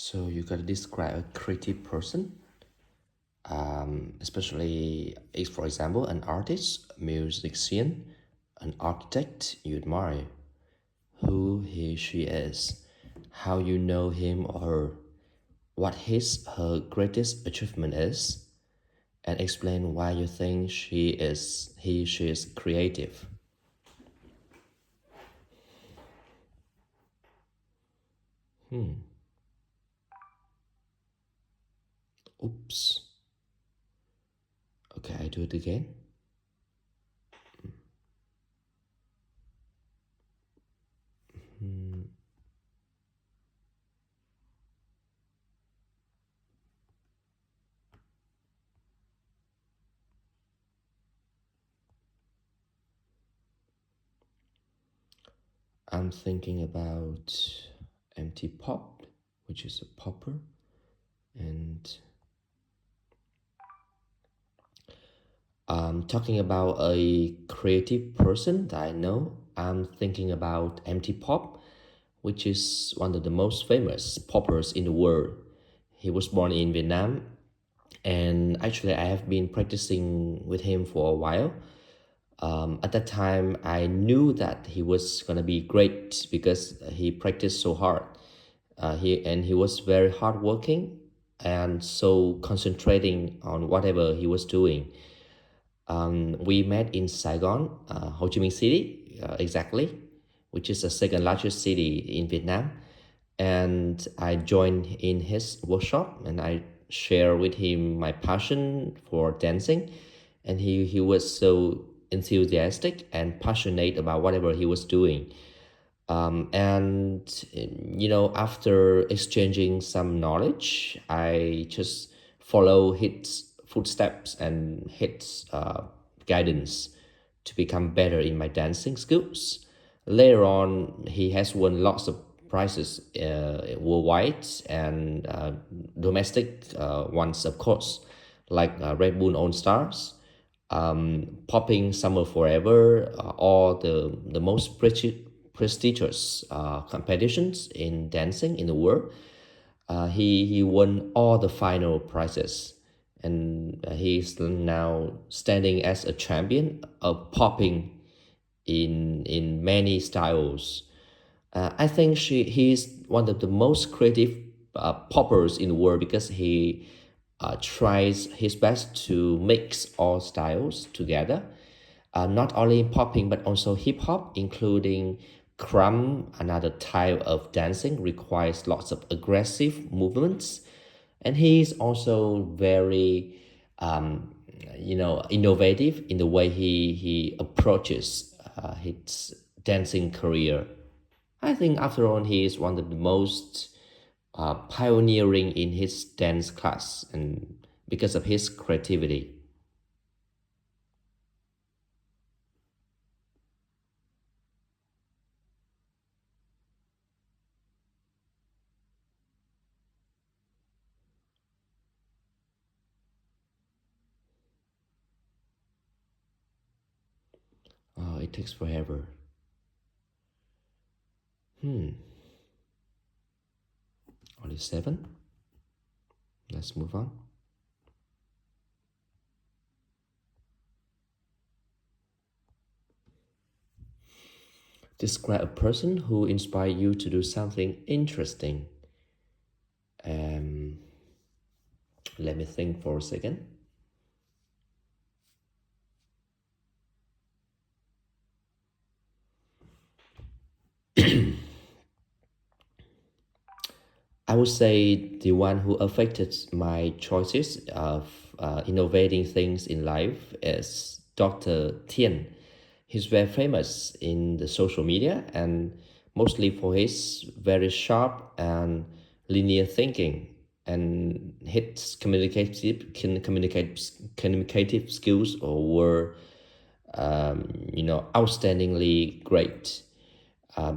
So you gotta describe a creative person, especially if, for example, an artist, musician, an architect you admire, who he, she is, how you know him or her, what his, her greatest achievement is, and explain why you think she is creative. Oops. Okay, I do it again. I'm thinking about empty pop, which is a popper, and talking about a creative person that I know. I'm thinking about empty pop, which is one of the most famous poppers in the world. He was born in Vietnam, and actually, I have been practicing with him for a while. At that time, I knew that he was gonna be great because he practiced so hard. He was very hardworking and so concentrating on whatever he was doing. We met in Saigon, Ho Chi Minh City, exactly, which is the second largest city in Vietnam. And I joined in his workshop and I share with him my passion for dancing. And he was so enthusiastic and passionate about whatever he was doing. After exchanging some knowledge, I just follow his footsteps and his guidance to become better in my dancing skills. Later on, he has won lots of prizes worldwide and domestic ones, of course, like Red Bull All Stars, Popping Summer Forever, all the most prestigious competitions in dancing in the world. He won all the final prizes, and he's now standing as a champion of popping in many styles. I think he's one of the most creative poppers in the world because he tries his best to mix all styles together, not only popping but also hip hop, including crumb, another type of dancing requires lots of aggressive movements, and he's also very, innovative in the way he approaches his dancing career. I think after all, he is one of the most pioneering in his dance class, and because of his creativity. Oh, it takes forever. Only seven. Let's move on. Describe a person who inspired you to do something interesting. Um, Let me think for a second. I would say the one who affected my choices of innovating things in life is Dr. Tien. He's very famous in the social media and mostly for his very sharp and linear thinking, and his communicative skills were outstandingly great,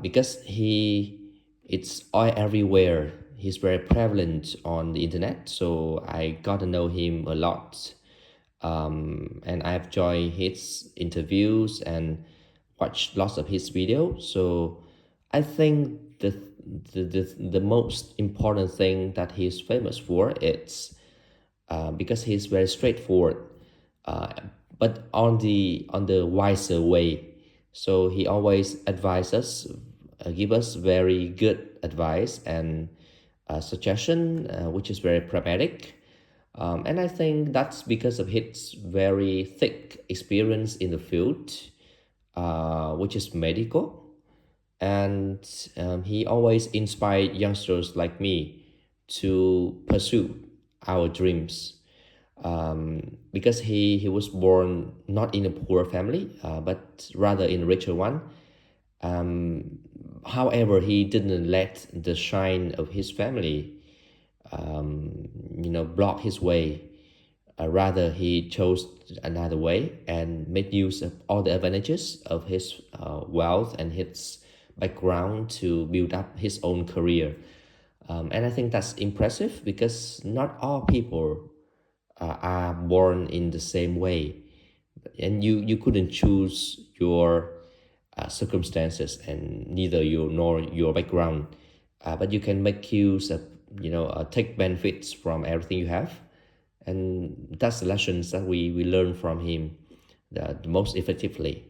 because it's all everywhere. He's very prevalent on the internet, so I got to know him a lot. And I've joined his interviews and watched lots of his videos. So I think the the most important thing that he's famous for is because he's very straightforward, uh, but on the wiser way. So he always advises, give us very good advice and suggestion, which is very pragmatic. And I think that's because of his very thick experience in the field, which is medical. And he always inspired youngsters like me to pursue our dreams, because he was born not in a poor family, but rather in a richer one. Um, However, he didn't let the shine of his family, block his way. Rather, he chose another way and made use of all the advantages of his wealth and his background to build up his own career. And I think that's impressive because not all people are born in the same way, and you couldn't choose your circumstances and neither you nor your background, but you can make use of, take benefits from everything you have. And that's the lessons that we learn from him the most effectively.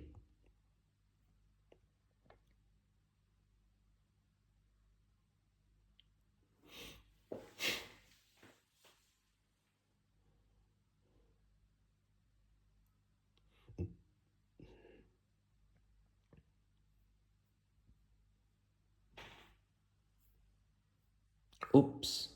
Oops.